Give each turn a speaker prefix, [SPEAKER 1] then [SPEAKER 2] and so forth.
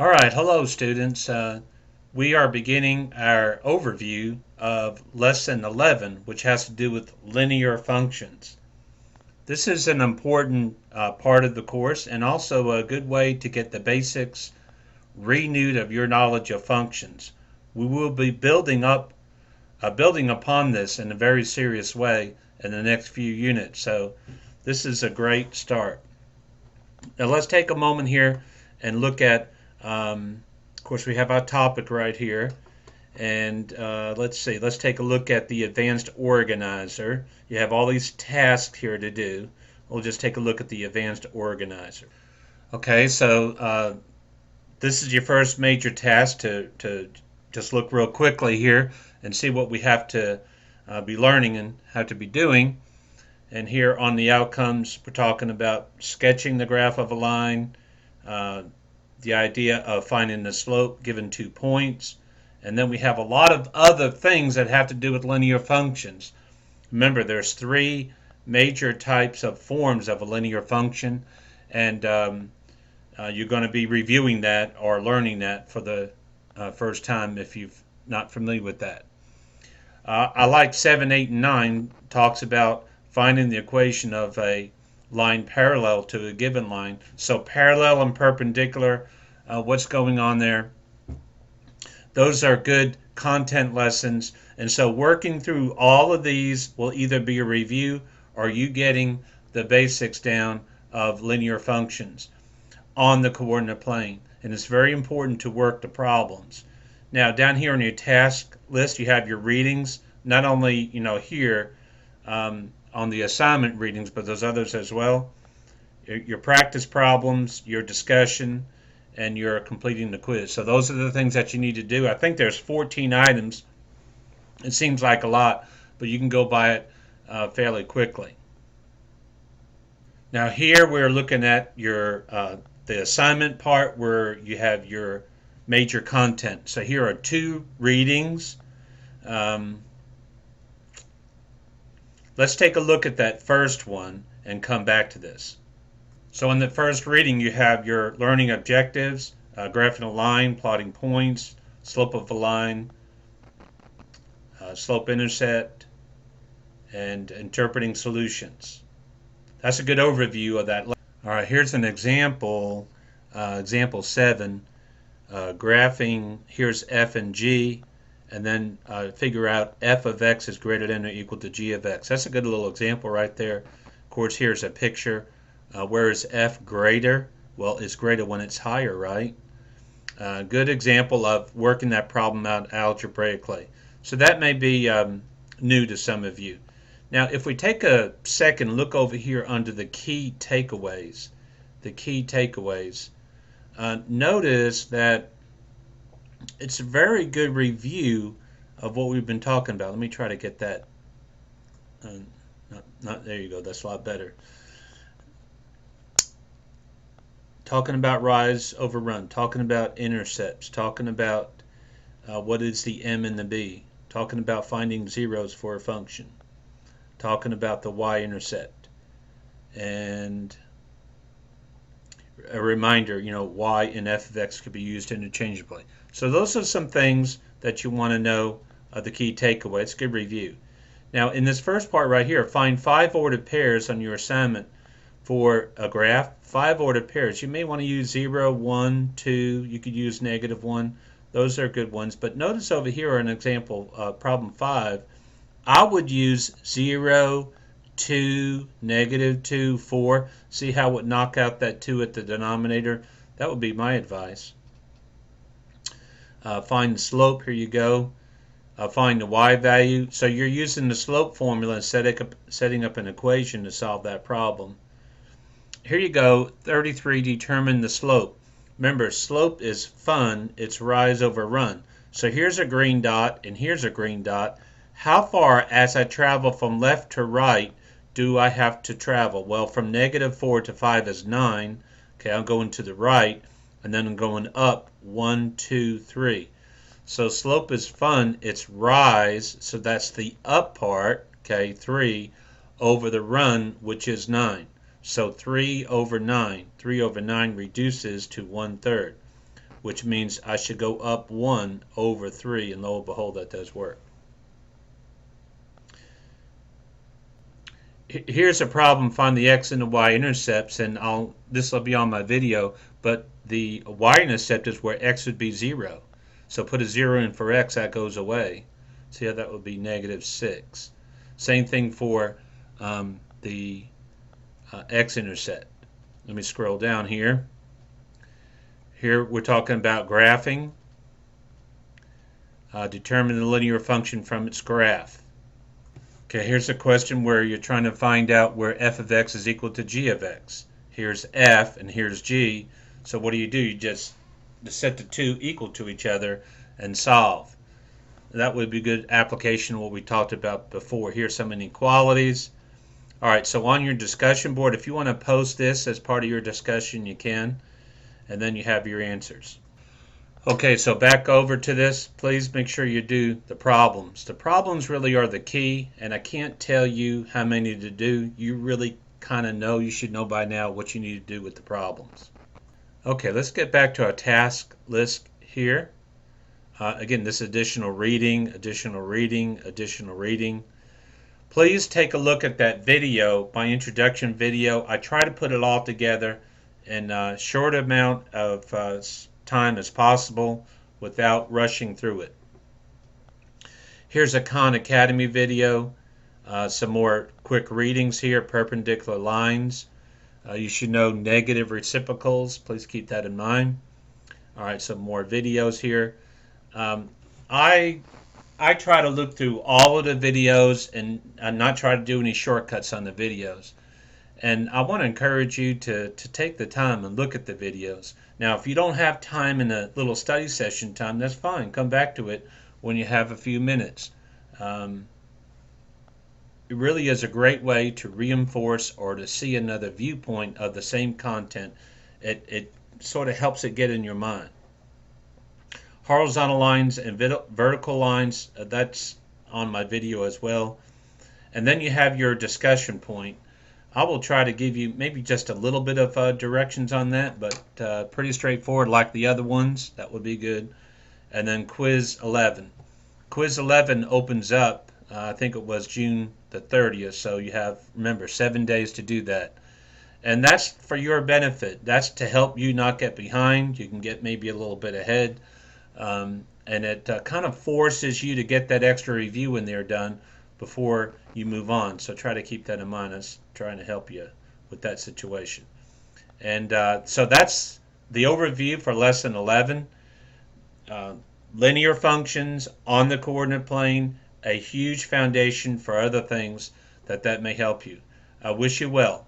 [SPEAKER 1] All right, hello students. We are beginning our overview of Lesson 11, which has to do with linear functions. This is an important part of the course and also a good way to get the basics renewed of your knowledge of functions. We will be building upon this in a very serious way in the next few units, so this is a great start. Now let's take a moment here and look at of course, we have our topic right here. And let's see, let's take a look at the advanced organizer. You have all these tasks here to do. We'll just take a look at the advanced organizer. Okay, so this is your first major task to just look real quickly here and see what we have to be learning and how to be doing. And here on the outcomes, we're talking about sketching the graph of a line, the idea of finding the slope given 2 points, and then we have a lot of other things that have to do with linear functions. Remember, there's 3 major types of forms of a linear function, and you're going to be reviewing that or learning that for the first time if you're not familiar with that. I like 7, 8, and 9 talks about finding the equation of a line parallel to a given line. So parallel and perpendicular, what's going on there? Those are good content lessons. And so working through all of these will either be a review or you getting the basics down of linear functions on the coordinate plane. And it's very important to work the problems. Now down here on your task list you have your readings, not only here on the assignment readings, but those others as well. Your practice problems, your discussion, and you're completing the quiz. So those are the things that you need to do. I think there's 14 items. It seems like a lot, but you can go by it fairly quickly. Now here we're looking at your the assignment part where you have your major content. So here are 2 readings. Let's take a look at that first one and come back to this. So in the first reading you have your learning objectives, graphing a line, plotting points, slope of a line, slope intercept, and interpreting solutions. That's a good overview of that. All right, here's an example, example 7, graphing, here's f and g, and then figure out f of x is greater than or equal to g of x. That's a good little example right there. Of course, here's a picture. Where is f greater? Well, it's greater when it's higher, right? Good example of working that problem out algebraically. So that may be new to some of you. Now, if we take a second, look over here under the key takeaways. The key takeaways. Notice that it's a very good review of what we've been talking about. Let me try to get that. There you go. That's a lot better. Talking about rise over run. Talking about intercepts. Talking about what is the m and the b. Talking about finding zeros for a function. Talking about the y-intercept. And a reminder, y and f of x could be used interchangeably. So those are some things that you want to know, the key takeaway. It's a good review. Now in this first part right here, find 5 ordered pairs on your assignment for a graph. 5 ordered pairs. You may want to use 0, 1, 2. You could use -1. Those are good ones. But notice over here an example, problem 5. I would use 0, 2, -2, 4. See how it would knock out that 2 at the denominator? That would be my advice. Find the slope. Here you go. Find the y value. So you're using the slope formula and setting up an equation to solve that problem. Here you go. 33. Determine the slope. Remember, slope is fun. It's rise over run. So here's a green dot and here's a green dot. How far as I travel from left to right do I have to travel? Well, from -4 to 5 is 9. Okay, I'm going to the right, and then I'm going up 1, 2, 3. So slope is fun. It's rise, so that's the up part, okay, 3, over the run, which is 9. So 3 over 9. 3 over 9 reduces to 1/3. which means I should go up 1 over 3, and lo and behold, that does work. Here's a problem: find the x and the y intercepts, and this will be on my video, but the y intercept is where x would be 0. So put a 0 in for x, that goes away. See how that would be -6. Same thing for the x-intercept. Let me scroll down here. Here we're talking about graphing. Determine the linear function from its graph. Okay, here's a question where you're trying to find out where f of x is equal to g of x. Here's f and here's g. So what do? You just set the two equal to each other and solve. That would be good application of what we talked about before. Here's some inequalities. All right, so on your discussion board, if you want to post this as part of your discussion, you can, and then you have your answers. Okay, so back over to this. Please make sure you do the problems. The problems really are the key, and I can't tell you how many to do. You really kind of know, you should know by now what you need to do with the problems. Okay, let's get back to our task list here. Again, this additional reading, additional reading, additional reading. Please take a look at that video, my introduction video. I try to put it all together in a short amount of time as possible without rushing through it. Here's a Khan Academy video. Some more quick readings here. Perpendicular lines. You should know negative reciprocals. Please keep that in mind. All right, some more videos here. I try to look through all of the videos and not try to do any shortcuts on the videos. And I want to encourage you to take the time and look at the videos. Now, if you don't have time in a little study session time, that's fine. Come back to it when you have a few minutes. It really is a great way to reinforce or to see another viewpoint of the same content. It sort of helps it get in your mind. Horizontal lines and vertical lines, that's on my video as well. And then you have your discussion point. I will try to give you maybe just a little bit of directions on that, but pretty straightforward like the other ones. That would be good. And then quiz 11. Quiz 11 opens up, I think it was June the 30th, so you have, remember, 7 days to do that. And that's for your benefit. That's to help you not get behind. You can get maybe a little bit ahead. And it kind of forces you to get that extra review when they're done before you move on. So try to keep that in mind. It's trying to help you with that situation. And so that's the overview for lesson 11. Linear functions on the coordinate plane, a huge foundation for other things that may help you. I wish you well.